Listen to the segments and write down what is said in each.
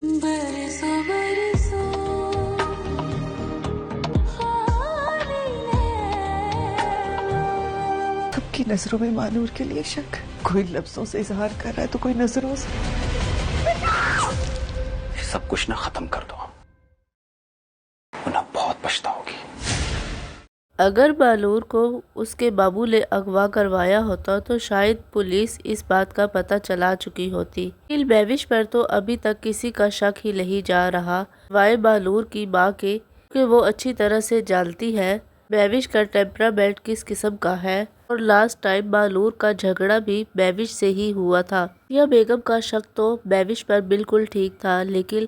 बरसों बरसों खाली नैना। सबकी नजरों में मानूर के लिए शक, कोई लफ्जों से इजहार कर रहा है तो कोई नजरों से। ये सब कुछ ना खत्म कर दो, वरना बहुत पछताओगी। अगर बालूर को उसके बाबू ने अगवा करवाया होता तो शायद पुलिस इस बात का पता चला चुकी होती। लेकिन बेविश पर तो अभी तक किसी का शक ही नहीं जा रहा वाय बालूर की माँ के, क्योंकि वो अच्छी तरह से जानती है बेविश का टेम्परामेंट किस किस्म का है। और लास्ट टाइम बालूर का झगड़ा भी बेविश से ही हुआ था। जिया बेगम का शक तो बेविश पर बिल्कुल ठीक था, लेकिन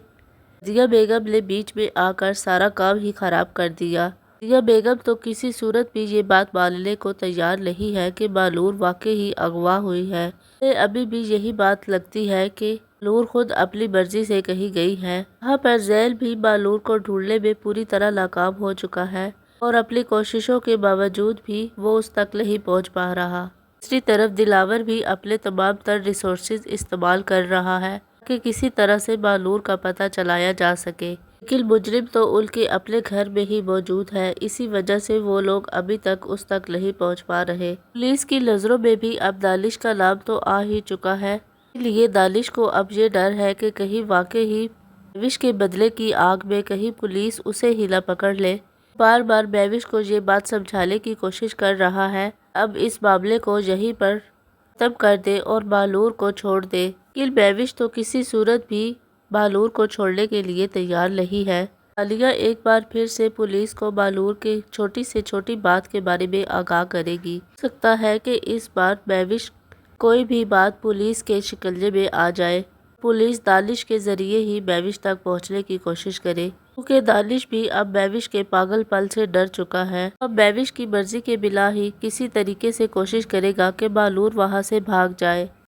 जिया बेगम ने बीच में आकर सारा काम ही खराब कर दिया। जिया बेगम तो किसी सूरत भी ये बात मानने को तैयार नहीं है कि बालूर वाकई ही अगवा हुई है। अभी भी यही बात लगती है कि बालूर खुद अपनी मर्जी से कहीं गई है। यहाँ पर जैल भी बालूर को ढूंढने में पूरी तरह नाकाम हो चुका है और अपनी कोशिशों के बावजूद भी वो उस तक नहीं पहुँच पा रहा। दूसरी तरफ दिलावर भी अपने तमाम तर रिसोर्सेज इस्तेमाल कर रहा है कि किसी तरह से बालूर का पता चलाया जा सके, लेकिन मुजरिम तो उनके अपने घर में ही मौजूद है। इसी वजह से वो लोग अभी तक उस तक नहीं पहुंच पा रहे। पुलिस की नज़रों में भी अब दानिश का नाम तो आ ही चुका है, इसलिए दानिश को अब ये डर है कि कहीं वाकई ही बेविश के बदले की आग में कहीं पुलिस उसे ही न पकड़ ले। बार बार बेविश को ये बात समझाने की कोशिश कर रहा है अब इस मामले को यहीं पर खत्म कर दे और बालूर को छोड़ दे। लेकिन बेविश तो किसी सूरत भी बालूर को छोड़ने के लिए तैयार नहीं है। आलिया एक बार फिर से पुलिस को बालूर के छोटी से छोटी बात के बारे में आगाह करेगी। हो सकता है कि इस बार बेविश कोई भी बात पुलिस के शिकंजे में आ जाए। पुलिस दानिश के जरिए ही बेविश तक पहुंचने की कोशिश करे, क्योंकि दानिश भी अब बेविश के पागलपन से डर चुका है। अब बेविश की मर्जी के बिना ही किसी तरीके से कोशिश करेगा कि बालूर वहां से भाग जाए।